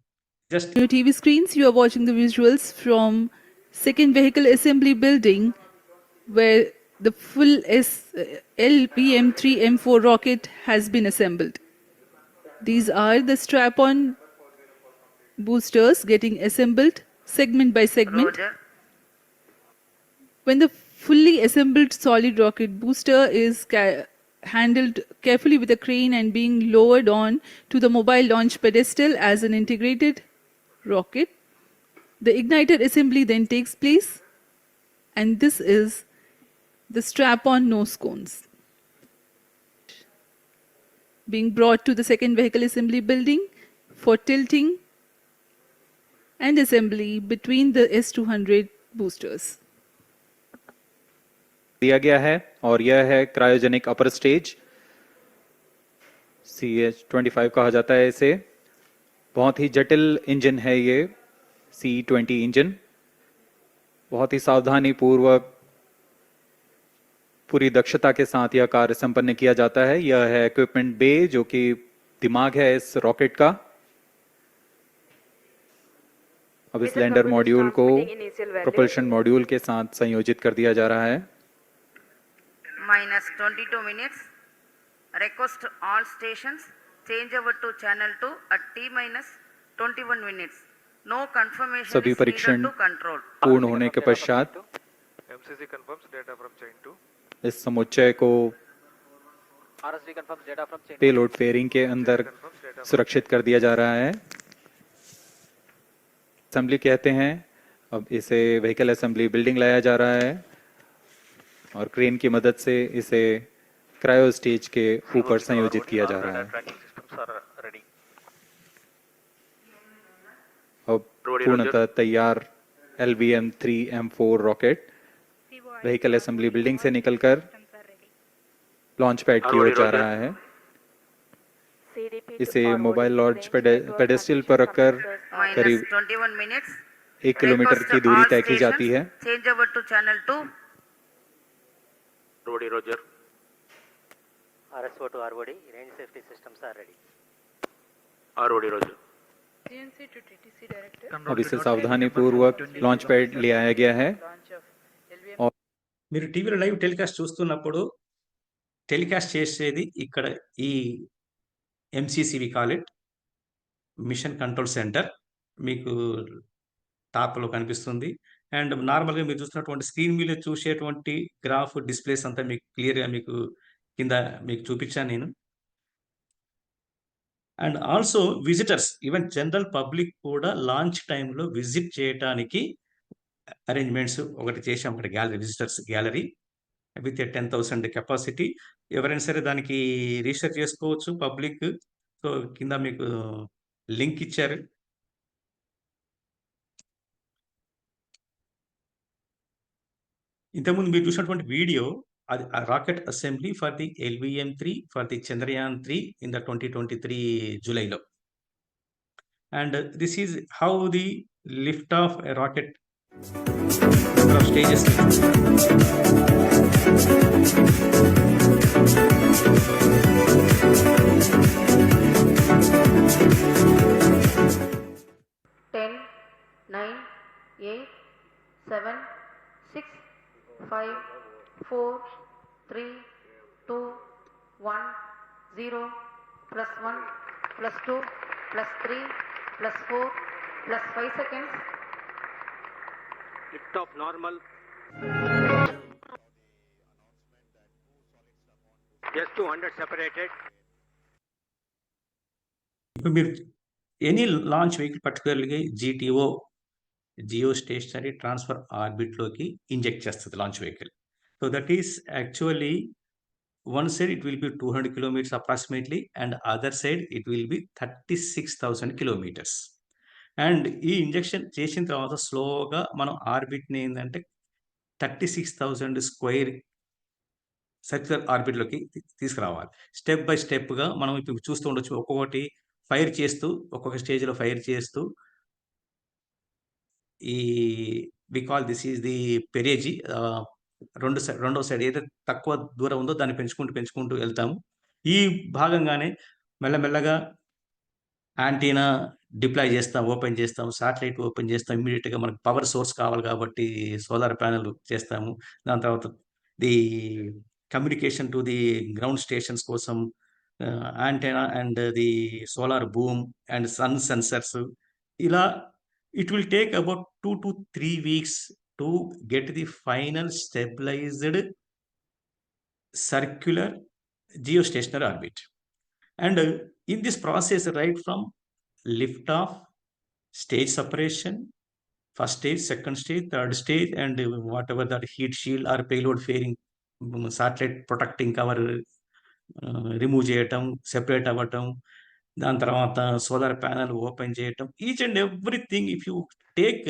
Just On your TV screens, you are watching the visuals from second vehicle assembly building where the full LPM-3M4 rocket has been assembled. These are the strap-on boosters getting assembled segment by segment. Roger. When the fully assembled solid rocket booster is handled carefully with a crane and being lowered on to the mobile launch pedestal as an integrated rocket, the igniter assembly then takes place, and this is the strap-on nose cones being brought to the second vehicle assembly building for tilting and assembly between the S200 boosters. दिया गया है और यह है cryogenic upper stage, CH-25 कहा जाता है इसे. बहुत ही जटिल इंजन है ये C-20 इंजन. बहुत ही सावधानी पूर्वक पूरी दक्षता के साथ यह कार्य संपन्न किया जाता है. यह है इक्विपमेंट बे जो कि दिमाग है इस रॉकेट का. अब इस लैंडर मॉड्यूल को प्रोपल्शन मॉड्यूल के साथ संयोजित कर दिया जा रहा है. -22 minutes. Request all stations change over to channel 2 at T-21 minutes. No confirmation सभी is परीक्षण needed to control. पूर्ण होने के पश्चात MCC confirms data from chain 2. इस समुच्चय को पेलोड फेयरिंग के अंदर सुरक्षित कर दिया जा रहा है। असेंबली कहते हैं। अब इसे व्हीकल असेंबली बिल्डिंग लाया जा रहा है और क्रेन की मदद से इसे क्रायो स्टेज के ऊपर संयोजित किया जा रहा है। अब पूर्णतः तैयार LVM-3M4 rocket vehicle assembly building से निकलकर लॉन्च पैड की ओर जा रहा है। इसे मोबाइल लॉन्च पेडेस्टल पर रखकर करीब 21 minutes. 1 किलोमीटर की दूरी तय की जाती है। Change over to channel 2. Rodi Roger. RSO to ROD, range safety systems are ready. Rodi Roger. GNC to TTC director. अब इसे सावधानी पूर्वक लॉन्च पैड ले आया गया है। और మీరు టీవీలో లైవ్ టెలికాస్ట్ చూస్తున్నప్పుడు టెలికాస్ట్ చేసేది ఇక్కడ ఈ MCC we call it mission control centre మీకు టాప్లో కనిపిస్తుంది. అండ్ నార్మల్గా మీరు చూస్తున్నటువంటి స్క్రీన్ మీద చూసేటువంటి గ్రాఫ్ డిస్ప్లేస్ అంతా మీకు క్లియర్గా మీకు కింద మీకు చూపించాను నేను. And also visitors even general public కూడా లాంచ్ టైంలో విజిట్ చేయడానికి అరేంజ్మెంట్స్ ఒకటి చేసాం. ఒకటి gallery, visitors gallery with 10,000 capacity. ఎవరైనా సరే దానికి రిజిస్టర్ చేసుకోవచ్చు పబ్లిక్. సో కింద మీకు లింక్ ఇచ్చారు. ఇంతకుముందు మీరు చూసినటువంటి వీడియో అది rocket assembly for the LVM-3 for the Chandrayaan three in the 2023 జూలైలో. And this is how the lift of a rocket stages. 10, 9, 8, 7, 6, 5, 4, 3, 2, 1, 0, plus 1, plus 2, plus 3, plus 4, plus 5 seconds. Lift off normal. Just 200 separated. ఇప్పుడు మీరు any launch vehicle పర్టికులర్గా GTO geostationary transfer ఆర్బిట్లోకి inject చేస్తుంది launch vehicle. So that is actually one side it will be 200 kilometers approximately and other side it will be 36,000 kilometers. And ఈ injection చేసిన తర్వాత స్లోగా మనం ఆర్బిట్ని ఏంటంటే 36,000 స్క్వేర్ సర్క్యులర్ ఆర్బిట్లోకి తీసుకురావాలి. స్టెప్ బై స్టెప్గా మనం ఇప్పుడు చూస్తూ ఉండొచ్చు. ఒక్కొక్కటి ఫైర్ చేస్తూ ఒక్కొక్క స్టేజ్లో ఫైర్ చేస్తూ ఈ we call this is the perigee. రెండో సైడ్ ఏదైతే తక్కువ దూరం ఉందో దాన్ని పెంచుకుంటూ వెళ్తాము. ఈ భాగంగానే మెల్లమెల్లగా యాంటీనా డిప్లాయ్ చేస్తాం, ఓపెన్ చేస్తాం, శాటిలైట్ ఓపెన్ చేస్తాం. ఇమ్మీడియట్గా మనకు పవర్ సోర్స్ కావాలి కాబట్టి సోలార్ ప్యానెల్ చేస్తాము. దాని తర్వాత the communication to the ground stations కోసం antenna and the solar boom and sun sensors. ఇలా it will take about 2 to 3 weeks to get the final stabilized circular geostationary orbit. And in this process, right from liftoff, stage separation, first stage, second stage, third stage, and whatever that heat shield or payload fairing satellite protecting cover remove చేయటం, separate అవ్వటం, దాని తర్వాత solar panel open చేయటం, each and everything if you take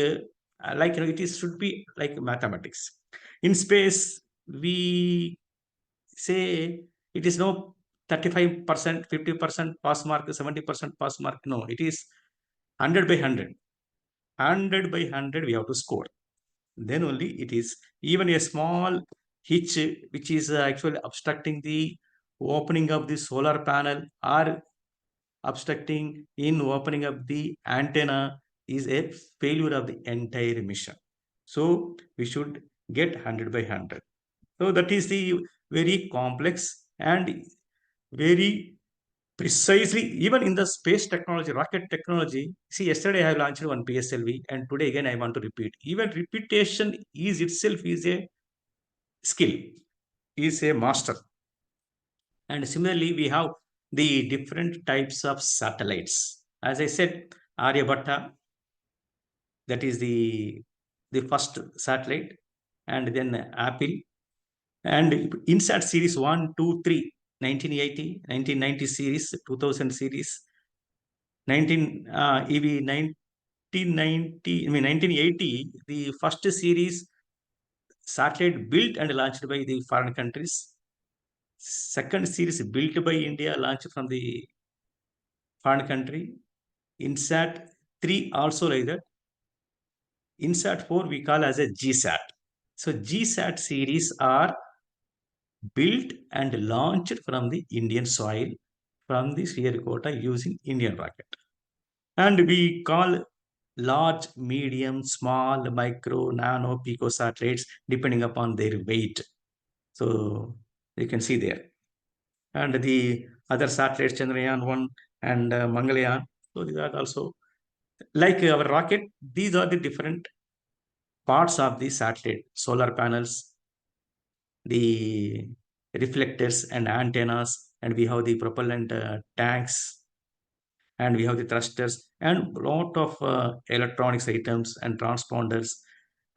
like it is should be like mathematics. In space we say it is no 35%, 50% pass mark, 70% pass mark. No, it is 100 by 100. 100 by 100 we have to score. Then only it is even a small hitch which is actually obstructing the opening of the solar panel or obstructing in opening up the antenna is a failure of the entire mission. So we should get 100 by 100. So that is the very complex and very precisely, even in the space technology, rocket technology. See, yesterday I have launched one PSLV and today again I want to repeat. Even repetition is itself is a skill, is a master. And similarly, we have the different types of satellites. As I said, Aryabhatta, that is the first satellite, and then Apple, and INSAT series 1, 2, 3, 1980, 1990 series, 2000 series, 19 EV 1990, I mean 1980, the first series satellite built and launched by the foreign countries. Second series built by India, launched from the foreign country. INSAT 3 also like that. INSAT 4 we call as a GSAT. So GSAT series are built and launched from the Indian soil, from the Sriharikota using Indian rocket. And we call large, medium, small, micro, nano, pico satellites depending upon their weight. So you can see there. And the other satellites, Chandrayaan 1 and Mangalyaan. So these are also like our rocket. These are the different parts of the satellite: solar panels, the reflectors and antennas, and we have the propellant tanks, and we have the thrusters and lot of electronics items and transponders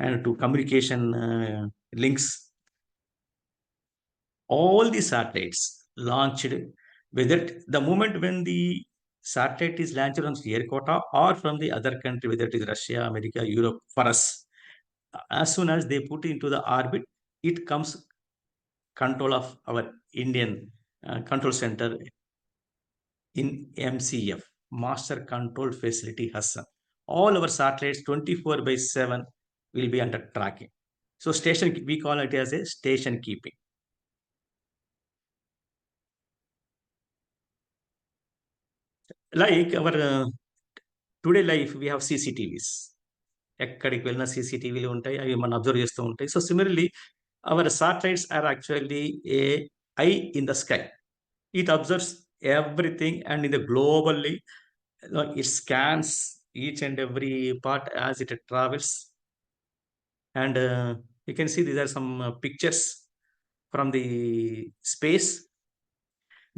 and to communication links. All the satellites launched, whether the moment when the satellite is launched from Sriharikota or from the other country, whether it is Russia, America, Europe, for us, as soon as they put into the orbit, it comes control of our Indian control center in MCF, Master Control Facility Hassan. All our satellites 24/7 will be under tracking. So station, we call it as a station keeping. Like our today life, we have CCTVs. ఎక్కడికి వెళ్ళినా సీసీటీవీలు ఉంటాయి, అవి మనం observe చేస్తూ ఉంటాయి. So similarly our satellites are actually a eye in the sky. It observes everything, and in the globally it scans each and every part as it travels. And you can see these are some pictures from the space.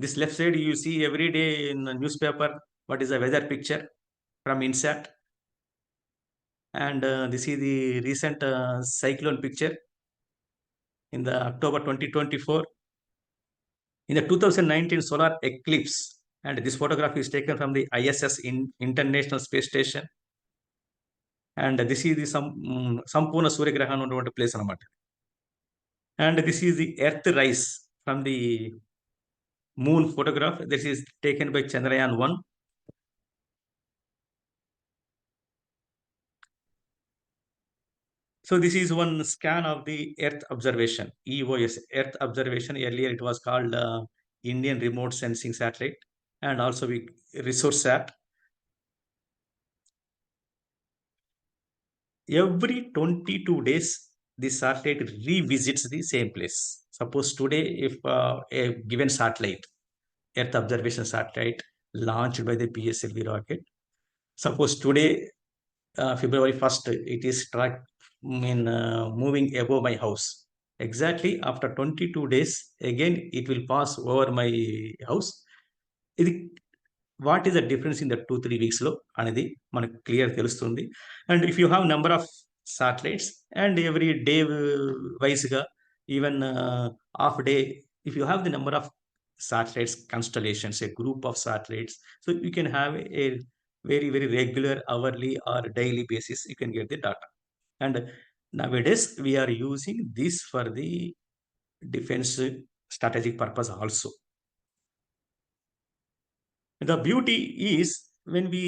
This left side you see every day in the newspaper what is the weather picture from INSAT. And this is the recent cyclone picture in the October 2024. In the 2019 solar eclipse, and this photograph is taken from the ISS International Space Station. And this is the Sampurna Surya Grahan ఉన్నటువంటి place అన్నమాట. And this is the Earth rise from the moon photograph. This is taken by Chandrayaan 1. So this is one scan of the Earth observation, EOS, Earth observation. Earlier it was called Indian Remote Sensing Satellite, and also we Resource Sat. Every 22 days, the satellite revisits the same place. Suppose today, if a given satellite, Earth observation satellite, launched by the PSLV rocket, suppose today, February 1st, it is moving above my house. Exactly after 22 days, again, it will pass over my house. What is the difference in the 2-3 weeks లో అనేది మనకు clear తెలుస్తుంది. And if you have number of satellites and every day wise గా, even half day, if you have the number of satellites constellations, a group of satellites, so you can have a very very regular hourly or daily basis, you can get the data. And nowadays we are using this for the defense strategic purpose also. The beauty is when we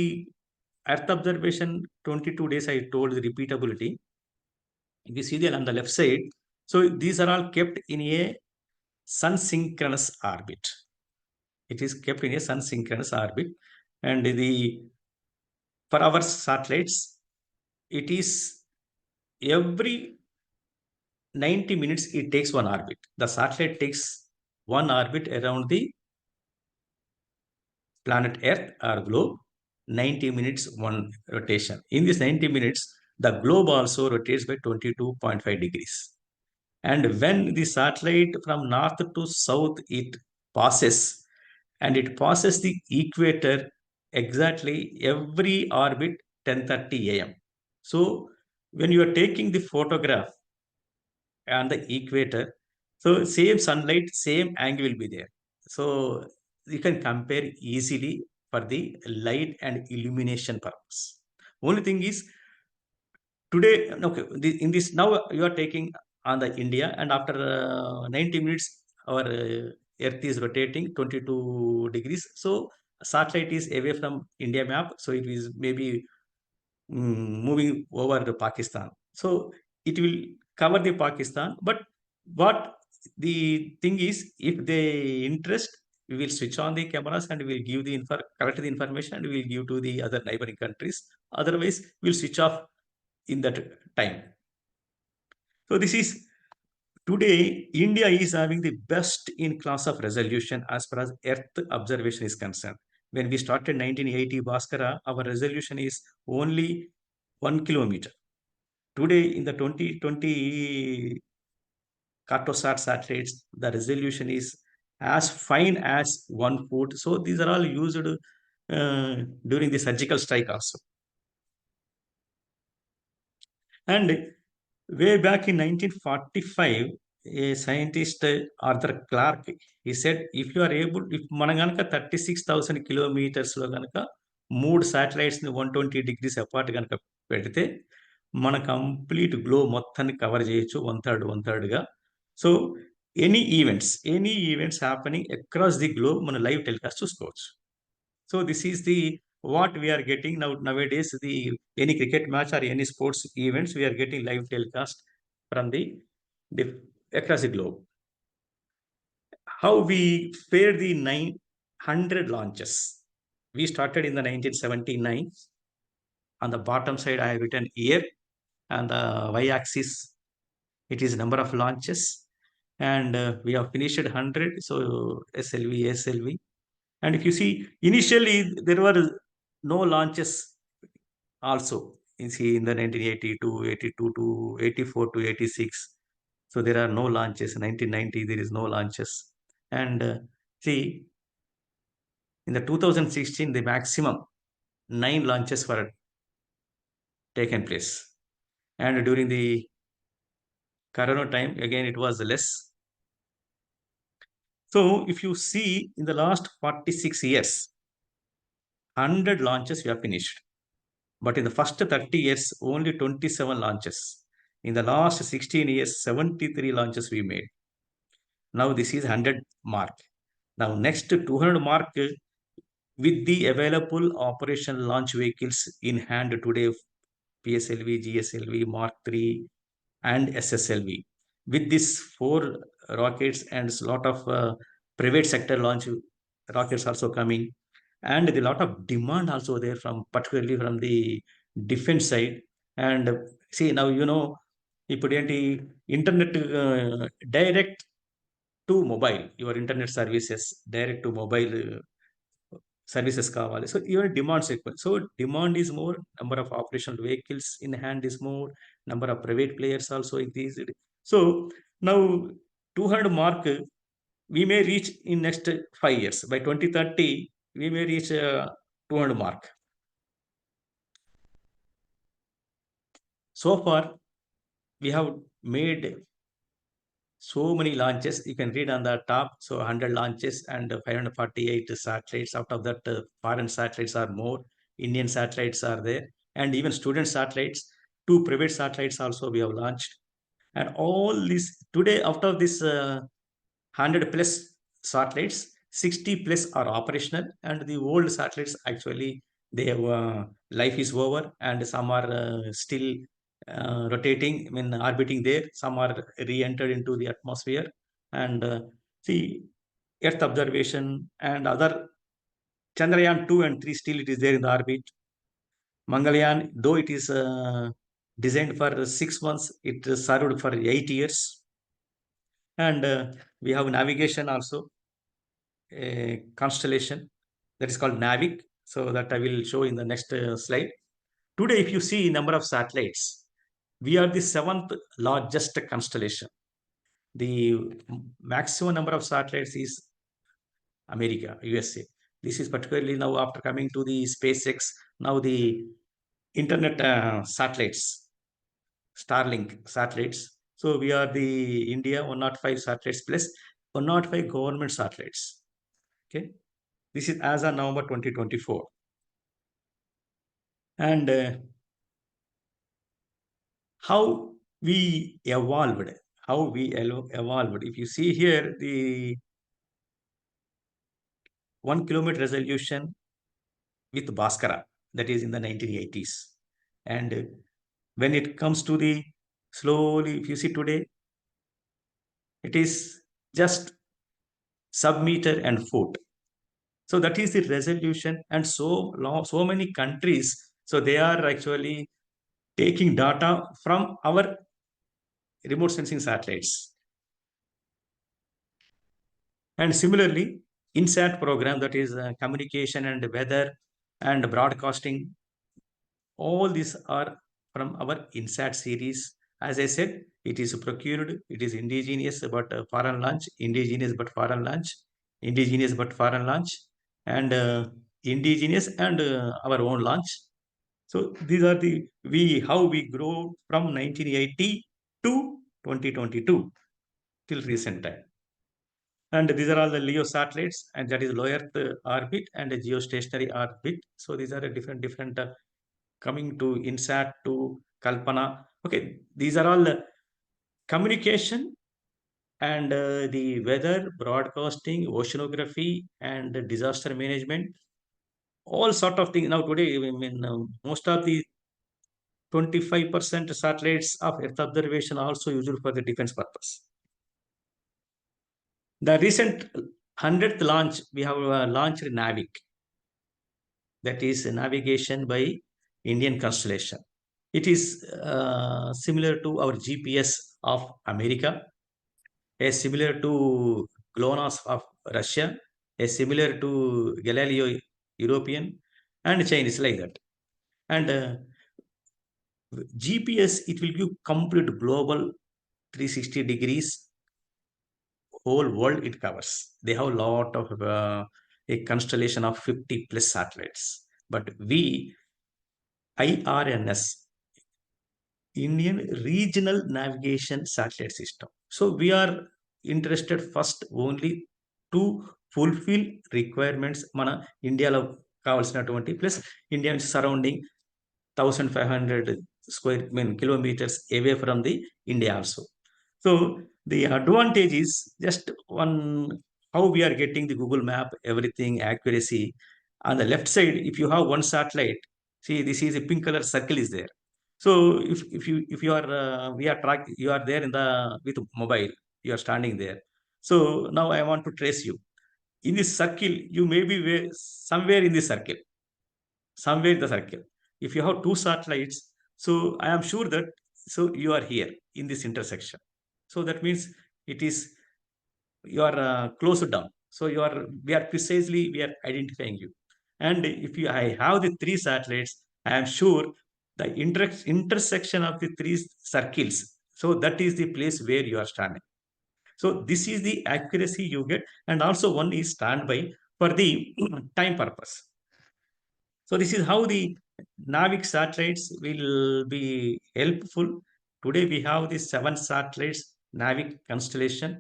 Earth observation 22 days, I told the repeatability. If you see there on the left side, so these are all kept in a sun synchronous orbit. It is kept in a sun synchronous orbit, and for our satellites, it is every 90 minutes it takes one orbit. The satellite takes one orbit around the planet Earth or globe, 90 minutes one rotation. In this 90 minutes, the globe also rotates by 22.5 degrees. And when the satellite from north to south, it passes, and it passes the equator exactly every orbit 10:30 a.m. So when you are taking the photograph on the equator, so same sunlight, same angle will be there. So you can compare easily for the light and illumination purpose. Only thing is today, okay, in this now you are taking on the India, and after 90 minutes our Earth is rotating 22 degrees. So satellite is away from India map, so it is maybe moving over to Pakistan. So it will cover the Pakistan. But what the thing is, if they interest, we will switch on the cameras and we will give the collect the information and we will give to the other neighboring countries. Otherwise, we'll switch off in that time. So this is today India is having the best in class of resolution as far as Earth observation is concerned. When we started 1980 Bhaskara, our resolution is only 1 kilometer. Today in the 2020 Cartosat satellites, the resolution is as fine as 1 foot. So these are all used during the surgical strike also. And way back in 1945, a scientist, Arthur Clarke, he said, if you are able, if Managanaka 36,000 kilometers lo ganaka, మూడు satellites ని 120 degrees apart కనుక పెడితే మన complete glow మొత్తాన్ని cover చేయొచ్చు one third గా. So any events happening across the globe మన live telecast చూసుకోవచ్చు. So this is the what we are getting nowadays. The any cricket match or any sports events, we are getting live telecast from the across the globe. How we fared the 900 launches. We started in the 1979. On the bottom side, I have written year, and the y-axis it is number of launches, and we have finished 100. So SLV. And if you see, initially there were no launches also. You see in the 1982, 82 to 84 to 86. So there are no launches. 1990 there is no launches. And see, in the 2016 the maximum 9 launches were taken place. And during the Corona time again it was less. So if you see in the last 46 years, 100 launches we have finished. But in the first 30 years, only 27 launches. In the last 16 years, 73 launches we made. Now this is 100 mark. Now next 200 mark with the available operational launch vehicles in hand today, PSLV, GSLV, Mark 3 and SSLV. With these 4 rockets and a lot of private sector launch rockets also coming, and a lot of demand also there from particularly from the defense side. And see now ఇప్పుడు ఏంటి internet direct to mobile, your internet services direct to mobile services కావాలి. So even demands ఎక్కువ. So demand is more, number of operational vehicles in hand is more, number of private players also increased. So now 200 mark we may reach in next 5 years. By 2030 we may reach 200 mark. So far we have made so many launches. You can read on the top. So 100 launches and 548 satellites. Out of that, foreign satellites are more, Indian satellites are there, and even student satellites. 2 private satellites also we have launched. And all this today, out of this 100 plus satellites, 60 plus are operational, and the old satellites actually they have life is over, and some are still rotating, I mean orbiting there. Some are re-entered into the atmosphere. And see, Earth observation and other Chandrayaan 2 and 3 still it is there in the orbit. Mangalyaan, though it is designed for 6 months, it served for 8 years. And we have navigation also, a constellation that is called Navic. So that I will show in the next slide. Today, if you see number of satellites, we are the 7th largest constellation. The maximum number of satellites is America, USA. This is particularly now after coming to the SpaceX, now the internet satellites, Starlink satellites. So we are the India 105 satellites plus 105 government satellites. Okay, this is as of November 2024. And how we evolved, evolved. If you see here, the 1 kilometer resolution with Bhaskara, that is in the 1980s. And when it comes to the slowly, if you see today, it is just sub-meter and foot. So that is the resolution, and so many countries, so they are actually taking data from our remote sensing satellites. And similarly, INSAT program, that is communication and weather and broadcasting, all these are from our INSAT series. As I said, it is procured, it is indigenous but foreign launch, indigenous but foreign launch, indigenous but foreign launch, and indigenous and our own launch. So these are the how we grow from 1980 to 2022 till recent time. And these are all the LEO satellites, and that is low Earth orbit and a geostationary orbit. So these are a different coming to INSAT to Kalpana. Okay, these are all communication and the weather, broadcasting, oceanography, and disaster management. All sort of things. Now today, I mean, most of the 25% satellites of Earth observation are also used for the defense purpose. The recent 100th launch, we have launched NAVIC, that is navigation by Indian constellation. It is similar to our GPS of America, is similar to GLONASS of Russia, is similar to Galileo European, and Chinese like that. And GPS, it will give complete global 360 degrees, whole world it covers. They have a lot of a constellation of 50 plus satellites. But we, IRNS, Indian Regional Navigation Satellite System. So we are interested first only to fulfill requirements మన ఇండియాలో కావాల్సినటువంటి plus India surrounding 1500 square kilometers away from the India also. So the advantage is just one, how we are getting the Google map, everything accuracy. On the left side, if you have one satellite, see this is a pink color circle is there. So if you are we are track, you are there in the with mobile, you are standing there. So now I want to trace you in this circle. You may be somewhere in this circle, somewhere in the circle. If you have two satellites, so I am sure that so you are here in this intersection. So that means it is you are closed down. So we are precisely we are identifying you. And if you I have the three satellites, I am sure the intersection of the three circles. So that is the place where you are standing. So this is the accuracy you get, and also one is standby for the time purpose. So this is how the NAVIC satellites will be helpful. Today we have the 7 satellites NAVIC constellation,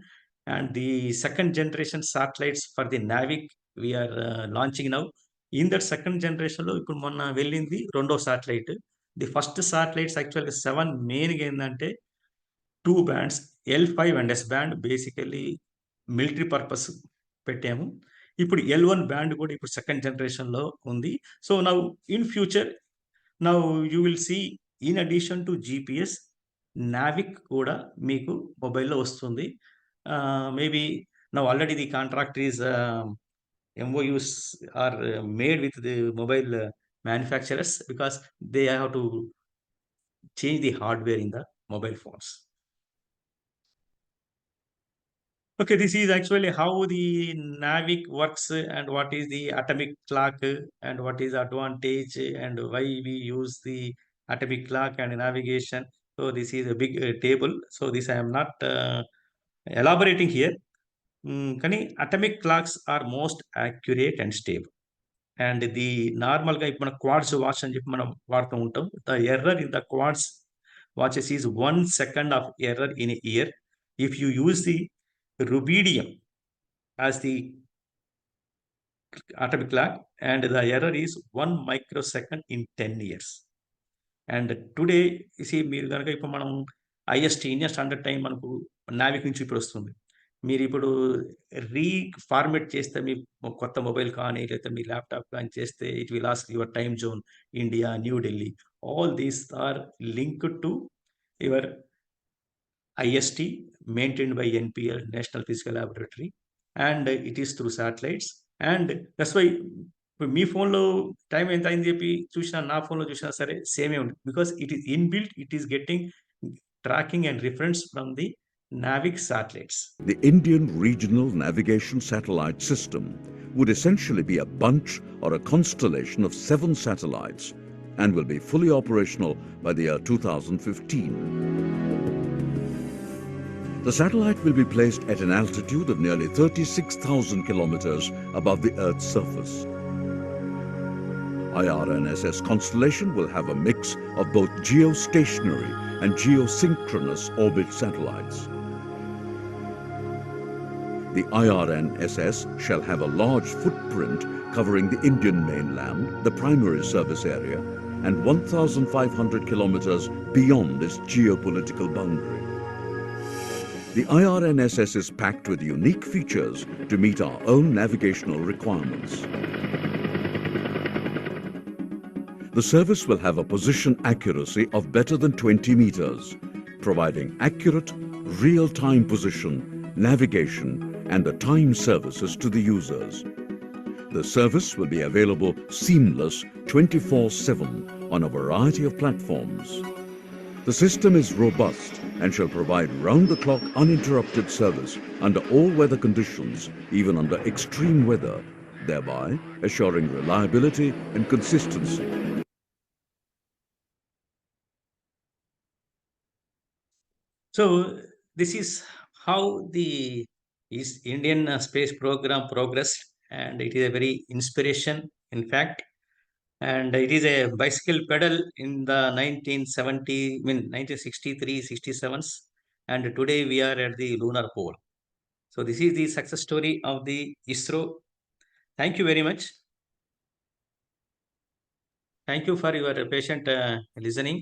and the second generation satellites for the NAVIC we are launching now. In that second generation, ఇప్పుడు మొన్న వెళ్ళింది రెండో satellite. The first satellites actually 7 main గా ఏంటంటే 2 bands L5 and S band basically military purpose పెట్టాము. ఇప్పుడు L1 band కూడా ఇప్పుడు సెకండ్ జనరేషన్ లో ఉంది. So now in future, now you will see in addition to GPS, NavIC కూడా మీకు మొబైల్లో వస్తుంది. Maybe now already the contract is MOUs are made with the mobile manufacturers because they have to change the hardware in the mobile phones. Okay, this is actually how the NAVIC works and what is the atomic clock and what is advantage and why we use the atomic clock and navigation. So this is a big table. So this I am not elaborating here. కానీ atomic clocks are most accurate and stable. అండ్ ఇది నార్మల్గా ఇప్పుడు మన quartz watch అని చెప్పి మనం వాడుతూ ఉంటాం. The error in the quartz watches is 1 second of error in a year. If you use the rubidium as the atomic clock, and the error is 1 microsecond in 10 years. And today మీరు కనుక ఇప్పుడు మనం IST Indian standard time మనకు నావిక్ నుంచి ఇప్పుడు వస్తుంది. మీరు ఇప్పుడు రీఫార్మేట్ చేస్తే మీ కొత్త మొబైల్ కానీ లేకపోతే మీ ల్యాప్టాప్ కానీ చేస్తే it will ask your time zone, India, New Delhi. All these are linked to your IST maintained by NPL, National Physical Laboratory, and it is through satellites. And that's why ఇప్పుడు మీ ఫోన్లో time ఎంత అయింది చెప్పి చూసినా, నా ఫోన్లో చూసినా సరే సేమే ఉంది. Because it is inbuilt, it is getting tracking and reference from the NAVIC satellites. The Indian Regional Navigation Satellite System would essentially be a bunch or a constellation of 7 satellites and will be fully operational by the year 2015. The satellite will be placed at an altitude of nearly 36,000 kilometers above the Earth's surface. IRNSS constellation will have a mix of both geostationary and geosynchronous orbit satellites. The IRNSS shall have a large footprint covering the Indian mainland, the primary service area, and 1,500 kilometers beyond its geopolitical boundary. The IRNSS is packed with unique features to meet our own navigational requirements. The service will have a position accuracy of better than 20 meters, providing accurate, real-time position, navigation, and the time services to the users. The service will be available seamless 24/7 on a variety of platforms. The system is robust and shall provide round-the-clock uninterrupted service under all weather conditions, even under extreme weather, thereby assuring reliability and consistency. So this is how the Indian space program progressed, and it is a very inspiration, in fact. And it is a bicycle pedal in the 1970, 1963, 67s, and today we are at the lunar pole. So this is the success story of the ISRO. Thank you very much. Thank you for your patient listening.